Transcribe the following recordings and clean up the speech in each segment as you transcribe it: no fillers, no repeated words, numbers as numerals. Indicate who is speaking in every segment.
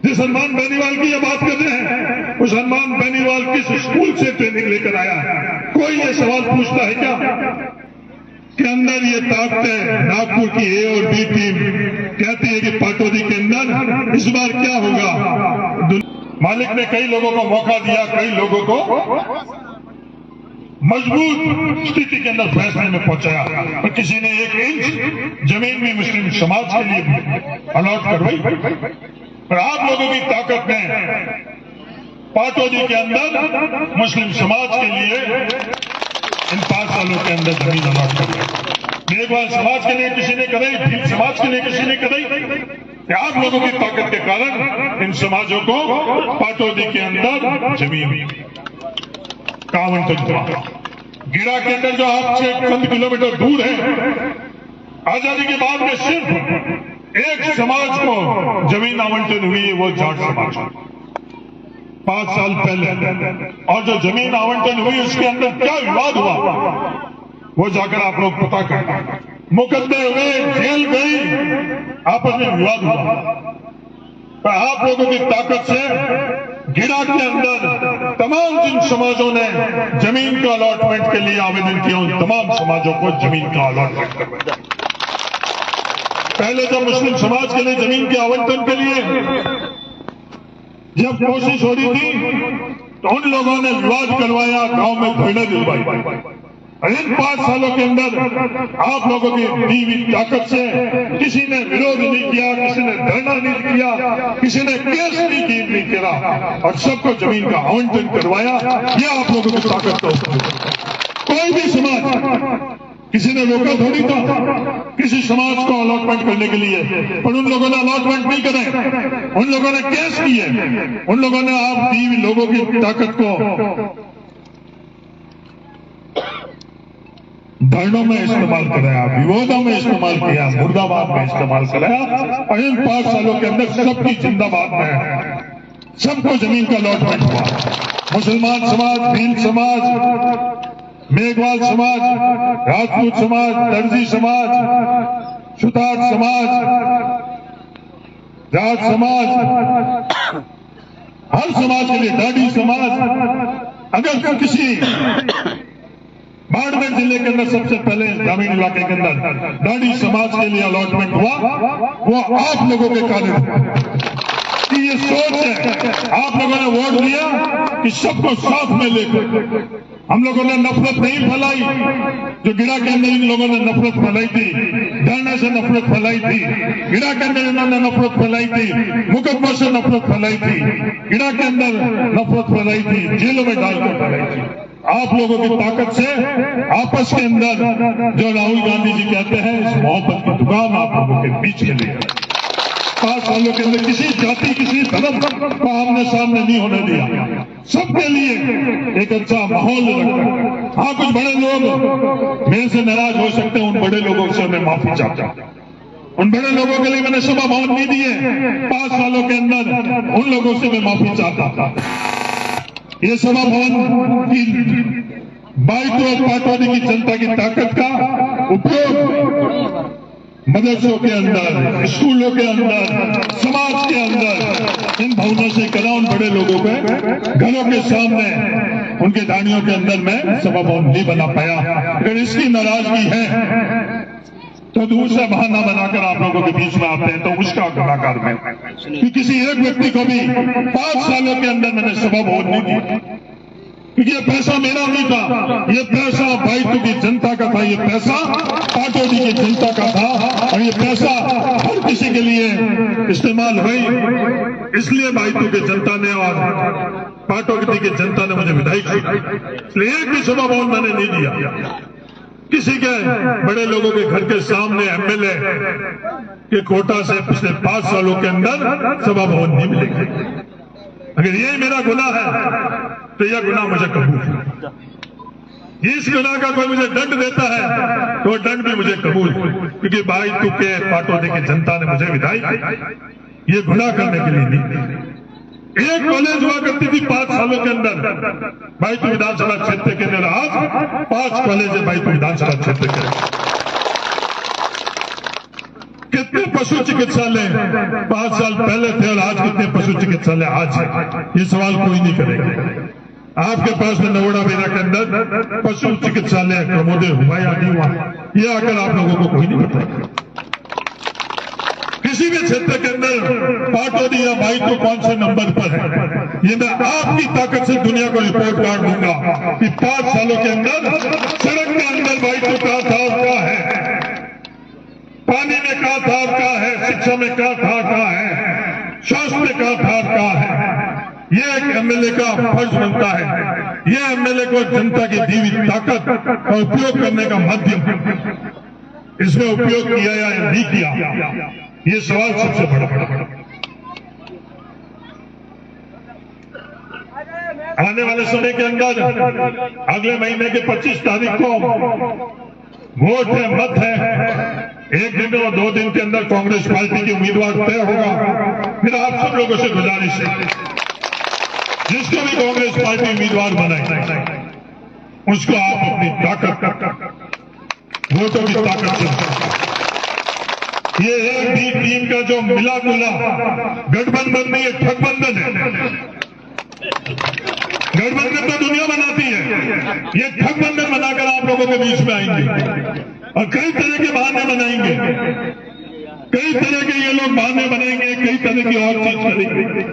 Speaker 1: जिस सलमान बेनीवाल की ये बात कर रहे हैं, वो सलमान बेनीवाल किस स्कूल से ट्रेनिंग लेकर आया है? कोई ये सवाल पूछता है क्या कि अंदर ये ताकतें नागपुर की ए और बी टीम कहती है कि पाटौदी के अंदर इस बार क्या होगा? मालिक ने कई लोगों को मौका दिया, कई लोगों को मजबूत स्थिति के अंदर फैसले में पहुंचाया, पर किसी ने 1 इंच जमीन भी मुस्लिम समाज के लिए अलॉट करवाई। पर आप लोगों की ताकत ने पाटौदी के अंदर मुस्लिम समाज के लिए इन 5 सालों के अंदर जमीन अलॉट कर दी। मेघवाल समाज के लिए किसी ने कराई, भील समाज के लिए किसी ने कराई। आप लोगों की ताकत के कारण इन समाजों को पाटौदी के अंदर जमीन का आवंटन हुआ। गिरा के अंदर जो आपसे चंद किलोमीटर दूर है, आजादी के बाद में सिर्फ एक समाज को जमीन आवंटन हुई है, वो जाट समाज। 5 साल पहले और जो जमीन आवंटन हुई उसके अंदर क्या विवाद हुआ वो जाकर आप लोग पता करना। मुकदमे हुए, जेल गई, आपस में विवाद हुआ। पर आप लोगों की ताकत से गिरा के अंदर तमाम जिन समाजों ने जमीन का अलॉटमेंट के लिए आवेदन किया, उन तमाम समाजों को जमीन का अलॉटमेंट करवाया। पहले जब मुस्लिम समाज के लिए जमीन के आवंटन के लिए जब कोशिश हो रही थी तो उन लोगों ने विवाद करवाया, गांव में धरने दिलवाई। इन 5 सालों के अंदर आप लोगों की दी हुई ताकत से किसी ने विरोध नहीं किया, किसी ने धरना नहीं किया, किसी ने केस नहीं किया और सबको जमीन का आवंटन करवाया। यह आप लोगों की ताकत का कोई भी समाज किसी ने रोका थोड़ी था किसी समाज को अलॉटमेंट करने के लिए, पर उन लोगों ने अलॉटमेंट नहीं करे, उन लोगों ने केस किए, उन लोगों ने आप दी हुई लोगों की ताकत को धरनों में इस्तेमाल कराया, विवादों में इस्तेमाल किया, मुर्दाबाद में इस्तेमाल कराया और इन 5 सालों के अंदर सबकी जिंदाबाद में सबको जमीन का अलॉटमेंट हुआ। मुसलमान समाज, भील समाज, मेघवाल समाज, राजपूत समाज, दर्जी समाज, सुतार समाज, जाट समाज, हर समाज के लिए, दाढ़ी समाज। अगर किसी बाड़मेर जिले के अंदर सबसे पहले ग्रामीण इलाके के अंदर दाढ़ी समाज के लिए अलॉटमेंट हुआ, वो आप लोगों के कारण कि ये सोच है, आप लोगों ने वोट दिया कि सबको साथ में लेकर। हम लोगों ने नफरत नहीं फैलाई, जो गिरा के अंदर इन लोगों ने नफरत फैलाई थी, धरने से नफरत फैलाई थी, गिरा के अंदर इन्होंने नफरत फैलाई थी, मुकदमा से नफरत फैलाई थी, गिरा के अंदर नफरत फैलाई थी, जेलों में डालकर फैलाई थी। आप लोगों की ताकत से आपस के अंदर जो राहुल गांधी जी कहते हैं, इस मोहब्बत की दुकान आप लोगों के बीच में ले 5 सालों के अंदर किसी जाति, किसी धर्म को आमने सामने नहीं होने दिया, सबके लिए एक अच्छा माहौल रखा। हाँ, कुछ बड़े लोग मेरे से नाराज हो सकते हैं, उन बड़े लोगों से मैं माफी चाहता हूं। उन बड़े लोगों के लिए मैंने सभा भवन नहीं दिए 5 सालों के अंदर, उन लोगों से मैं माफी चाहता था। ये सभा भवन की बाइट और पाटौदी की जनता की ताकत का उपयोग मदरसों के अंदर, स्कूलों के अंदर, समाज के अंदर इन भवनों से करा। उन बड़े लोगों के घरों के सामने, उनके दानियों के अंदर मैं सभा भवन नहीं बना पाया। अगर इसकी नाराजगी है तो दूसरा बहाना बनाकर आप लोगों के बीच में आते हैं, तो उसका गुनाहगार मैं कि किसी एक व्यक्ति को भी 5 सालों के अंदर मैंने सभा भवन नहीं दी, क्योंकि ये पैसा मेरा नहीं था, ये पैसा बाइटू की जनता का था, ये पैसा पाटौदी की जनता का था और ये पैसा हर किसी के लिए इस्तेमाल हुई। इसलिए बाइटू की जनता ने और पाटौदी की जनता ने मुझे विदाई की, इसलिए एक भी सभा भवन मैंने नहीं दिया। किसी के बड़े लोगों के घर के सामने एमएलए के कोटा से पिछले 5 सालों के अंदर सभा भवन नहीं मिलेगी। अगर ये मेरा गुनाह है तो यह गुनाह मुझे कबूल है। इस गुनाह का कोई मुझे दंड देता है तो दंड भी मुझे कबूल है, क्योंकि भाई तू के पाटौदी की जनता ने मुझे विदाई ये गुनाह करने के लिए नहीं। एक कॉलेज हुआ करती थी 5 सालों के अंदर बाइतू विधानसभा क्षेत्र के अंदर, आज 5 कॉलेज है बाइतू विधानसभा क्षेत्र के। कितने पशु चिकित्सालय 5 साल पहले थे और आज कितने पशु चिकित्सालय आज है, ये सवाल कोई नहीं करेगा। आपके पास में नवोड़ा बेरा के अंदर पशु चिकित्सालय प्रमोदय हुआ या नहीं हुआ, ये आकर आप लोगों को कोई नहीं बताएगा। किसी भी क्षेत्र के अंदर पाटोदी या बाइक तो कौन से नंबर पर है, ये मैं आपकी ताकत से दुनिया को रिपोर्ट कार्ड दूंगा कि 5 सालों के अंदर सड़क के अंदर बाइक तो कहा था और क्या है, पानी में कहा था और क्या है, शिक्षा में कहा था क्या है, स्वास्थ्य में कहा था और क्या है। ये एक एमएलए का फर्ज बनता है, ये एमएलए को जनता की दी हुई ताकत का उपयोग करने का माध्यम, इसमें उपयोग किया या नहीं किया, ये सवाल सबसे बड़ा। आने वाले समय के अंदर अगले महीने के 25 तारीख को वोट है, मत है, 1 दिन और 2 दिन के अंदर कांग्रेस पार्टी की उम्मीदवार तय होगा। फिर आप सब लोगों से गुजारिश है, जिसको भी कांग्रेस पार्टी उम्मीदवार बनाए उसको आप अपनी ताकत, वोटों की ताकत से, ये एक भी टीम का जो मिला जुला गठबंधन नहीं है, ठगबंधन है। गठबंधन तो दुनिया बनाती है, ये ठगबंधन बनाकर आप लोगों के बीच में आएंगे और कई तरह के बहाने बनाएंगे, कई तरह के ये लोग बहाने बनाएंगे, कई तरह की और चीज करेंगे,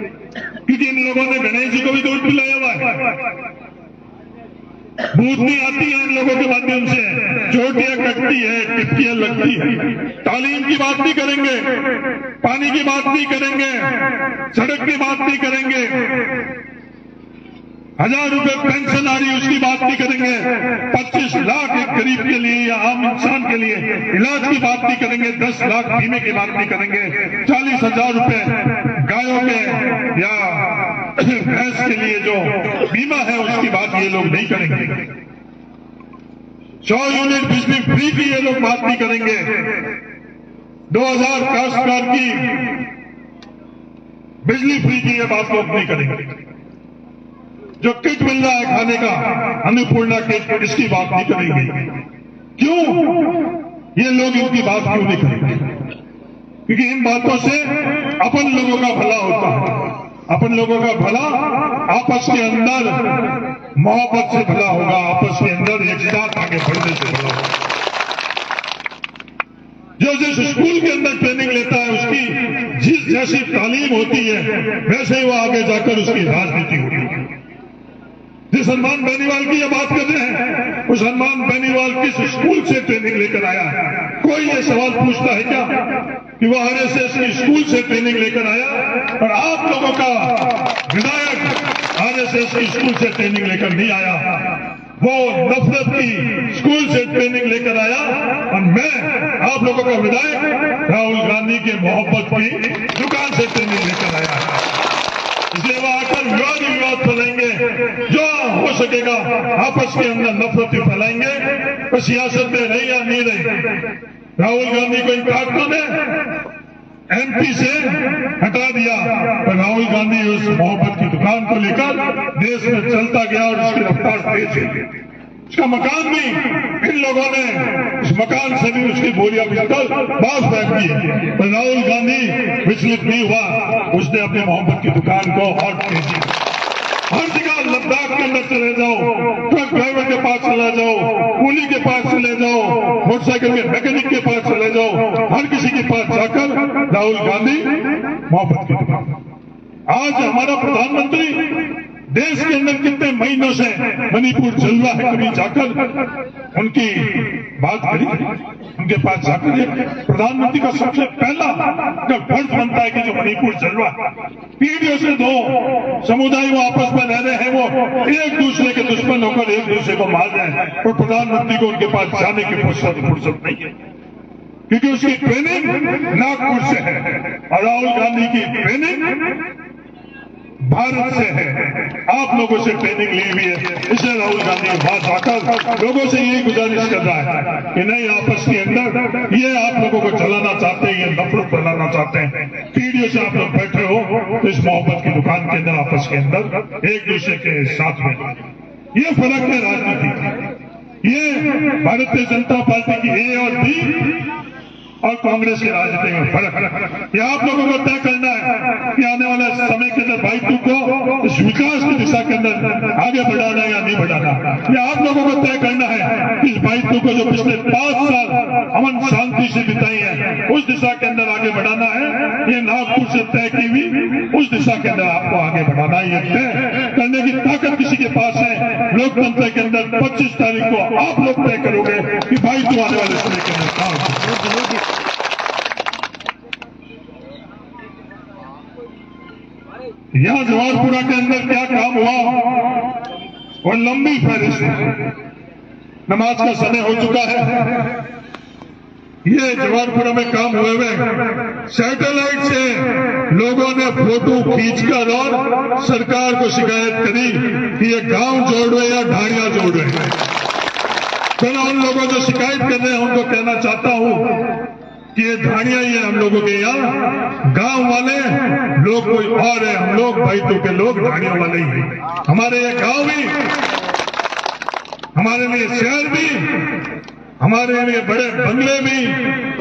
Speaker 1: क्योंकि इन लोगों ने गणेश जी को भी दूध पिलाया हुआ है। बूथनी आती है इन लोगों के माध्यम से, चोटियां कटती है, टिप्पियां लगती है। तालीम की बात नहीं करेंगे, पानी की बात नहीं करेंगे, सड़क की बात नहीं करेंगे, 1000 रुपए पेंशन आ रही है उसकी बात नहीं करेंगे, 25 लाख एक गरीब के लिए या आम इंसान के लिए इलाज की बात नहीं करेंगे, 10 लाख बीमे की बात नहीं करेंगे, 40,000 रुपए गायों के या भैंस के लिए जो बीमा है उसकी बात ये लोग नहीं करेंगे, 100 यूनिट बिजली फ्री की ये लोग बात नहीं करेंगे, 2000 काश्तकार की बिजली फ्री की ये बात लोग नहीं करेंगे, जो किट मिल रहा है खाने का अन्नपूर्णा किट, इसकी बात नहीं करेंगे। क्यों ये लोग इनकी बात क्यों नहीं करेंगे? क्योंकि इन बातों से अपन लोगों का भला होता है, अपन लोगों का भला आपस के अंदर मोहब्बत से भला होगा, आपस के अंदर एक साथ आगे बढ़ने से भला होगा। जो जिस स्कूल के अंदर ट्रेनिंग लेता है उसकी जिस जैसी तालीम होती है वैसे ही वो आगे जाकर उसकी राजनीति होती है। जिस हनुमान बेनीवाल की ये बात कर रहे हैं, उस हनुमान बेनीवाल किस स्कूल से ट्रेनिंग लेकर आया? कोई ये सवाल पूछता है क्या कि वो आरएसएस की स्कूल से ट्रेनिंग लेकर आया और आप लोगों का विधायक आरएसएस की स्कूल से ट्रेनिंग लेकर नहीं आया, वो नफरत की स्कूल से ट्रेनिंग लेकर आया और मैं आप लोगों का विधायक राहुल गांधी के मोहब्बत की दुकान से ट्रेनिंग लेकर आया। इसलिए वो आकर विवाद फैलाएंगे, जो हो सकेगा आपस के अंदर नफरत फैलाएंगे, तो सियासत में रही या नहीं रही। राहुल गांधी को इनकार ने एमपी से हटा दिया, तो राहुल गांधी उस मोहब्बत की दुकान को लेकर देश में चलता गया और उसकी रफ्तार तेज है। उसका मकान भी इन लोगों ने उस मकान से भी उसकी बोरियां बिल्कुल बाहर फेंक दी, तो राहुल गांधी विचलित नहीं हुआ, उसने अपनी मोहब्बत की दुकान को और तेजी। हर जगह लद्दाख के अंदर चले जाओ, ट्रक ड्राइवर के पास चले जाओ, कूली के पास चले जाओ, मोटरसाइकिल के मैकेनिक के पास चले जाओ, हर किसी के पास जाकर राहुल गांधी मोहब्बत की दुकान। आज हमारा प्रधानमंत्री देश के अंदर कितने महीनों से मणिपुर चल रहा है, कभी जाकर उनकी बात करी, उनके पास जाकर प्रधानमंत्री का सबसे पहला जब फर्ज बनता है कि जो मणिपुर चल रहा है, पीढ़ियों से 2 समुदाय वो आपस में रह रहे हैं, वो एक दूसरे के दुश्मन होकर एक दूसरे को मार रहे हैं, और प्रधानमंत्री को उनके पास जाने की फुर्सत नहीं है, क्योंकि उसकी ट्रेनिंग नागपुर से है और राहुल गांधी की ट्रेनिंग भारत से है, आप लोगों से ट्रेनिंग ली हुई है। इसलिए राहुल गांधी वहां जाकर लोगों से यही गुजारिश कर रहा है कि नहीं, आपस के अंदर ये आप लोगों को चलाना चाहते हैं, ये नफरत फैलाना चाहते हैं, पीढ़ियों से आप लोग बैठे हो तो इस मोहब्बत की दुकान के अंदर आपस के अंदर एक दूसरे के साथ में, ये फर्क है राजनीति की। ये भारतीय जनता पार्टी की ए और बी और कांग्रेस की राजनीति में फर्क। ये आप लोगों को तय करना है कि आने वाले समय के अंदर भाई तू को इस विकास की दिशा के अंदर आगे बढ़ाना या नहीं बढ़ाना। ये आप लोगों को तय करना है कि इस भाई तू को जो पिछले 5 साल अमन शांति से बिताई है उस दिशा के अंदर आगे बढ़ाना है। ये नागपुर से तय की हुई उस दिशा के अंदर आपको आगे बढ़ाना है। ये तय करने की ताकत किसी के पास है। लोकतंत्र के अंदर 25 तारीख को आप लोग तय करोगे कि भाई तू आने वाले समय के अंदर काम। यहां जवाहरपुरा के अंदर क्या काम हुआ और लंबी फहरिस्त है। नमाज का समय हो चुका है। ये जवाहरपुरा में काम हुए हुए सैटेलाइट से लोगों ने फोटो खींचकर और सरकार को शिकायत करी कि ये गांव जोड़ रहे या ढाणियां जोड़ रहे हैं। तो मैं उन लोगों जो शिकायत कर रहे हैं उनको कहना चाहता हूं कि ये ढाणियां ही है हम लोगों के यहाँ। गांव वाले लोग कोई और है, हम लोग भाई तो के लोग ढाणियों वाले ही हैं। हमारे ये गांव भी, हमारे लिए शहर भी, हमारे लिए बड़े बंगले भी,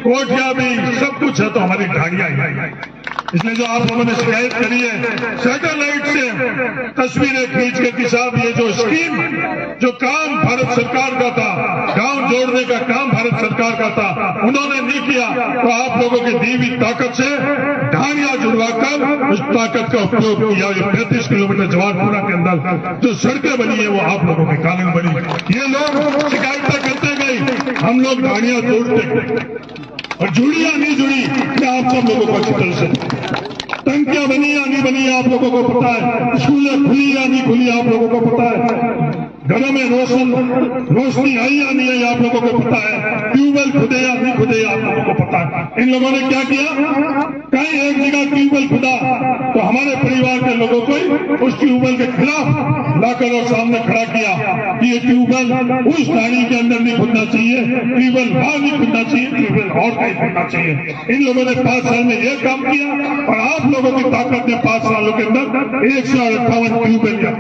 Speaker 1: कोठियां भी, सब कुछ है तो हमारी ढाणियां ही है। इसलिए जो आप लोगों ने शिकायत करी है सैटेलाइट से तस्वीरें खींच के कि साहब ये जो स्कीम जो काम भारत सरकार का था, गांव जोड़ने का काम भारत सरकार का था, उन्होंने नहीं किया। तो आप लोगों की दी हुई ताकत से ढाणियां जुड़वाकर उस ताकत का उपयोग किया। 35 किलोमीटर जवाहरपुरा के अंदर जो सड़कें बनी है वो आप लोगों के कारण बनी। ये लोग शिकायतें करते गए, हम लोग ढाणियां तोड़ते और जुड़ी या नहीं जुड़ी क्या आप सब लोगों को अच्छी तरह से। टंकियां बनी या नहीं बनी आप लोगों को पता है। स्कूलें खुली या नहीं खुली आप लोगों को पता है। घरों में रोशनी आई या नहीं आई आप लोगों को पता है। ट्यूबवेल खुदे या नहीं खुदे आप लोगों को पता है। इन लोगों ने क्या किया, कहीं एक जगह ट्यूबवेल खुदा तो हमारे परिवार के लोगों को उस ट्यूबवेल के खिलाफ लाकर और सामने खड़ा किया कि ये ट्यूबवेल उस ढाणी के अंदर नहीं खुदना चाहिए, ट्यूबवेल बाहर नहीं खुदना चाहिए, ट्यूबवेल और कहीं खुदना चाहिए। इन लोगों ने 5 साल में ये काम किया और आप लोगों की ताकत ने 5 सालों के अंदर 158 ट्यूबवेल किया।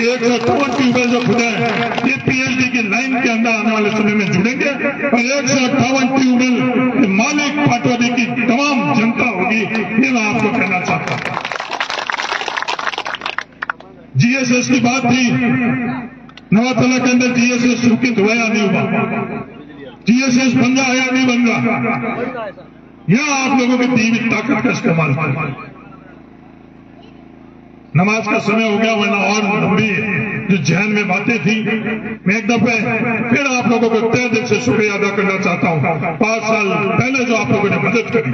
Speaker 1: 158 ट्यूबवेल जो खुदा है ये पीएचडी की लाइन के अंदर आने वाले समय में जुड़ेंगे और 158 ट्यूबवेल मालिक पाटवादी की तमाम जनता होगी। ये मैं आपको कहना चाहता हूं। जीएसएस की बात थी, नवातला के अंदर जीएसएस सुरक्षित हुआ या नहीं हुआ, जीएसएस बन रहा या नहीं बन रहा, यह आप लोगों की दी हुई ताकत का इस्तेमाल कर। नमाज का समय हो गया वरना और लंबी जो जहन में बातें थी मैं एक दफे फिर आप लोगों को तहे दिल से शुक्रिया अदा करना चाहता हूं। 5 साल पहले जो आप लोगों ने मदद करी,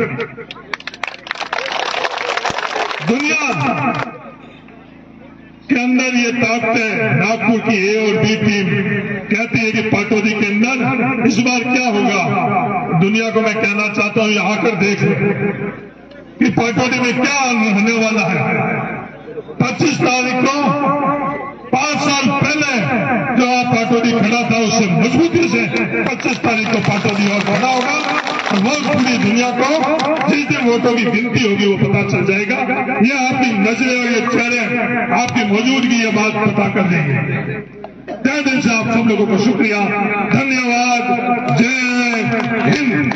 Speaker 1: दुनिया के अंदर ये ताकत है। नागपुर की ए और बी टीम कहती है कि पाटोदी के अंदर इस बार क्या होगा। दुनिया को मैं कहना चाहता हूं ये आकर देख लो कि पाटोदी में क्या होने वाला है। 25 तारीख को 5 साल पहले जो पाटोदी खड़ा था उससे मजबूती से 25 तारीख को पाटोदी और खड़ा होगा और वो पूरी दुनिया को जिस दिन वोटों की गिनती होगी वो पता चल जाएगा। ये आपकी नजरें और ये चेहरे आपकी मौजूदगी ये बात पता कर देंगे। तहे दिल से आप सब लोगों को शुक्रिया, धन्यवाद। जय हिंद।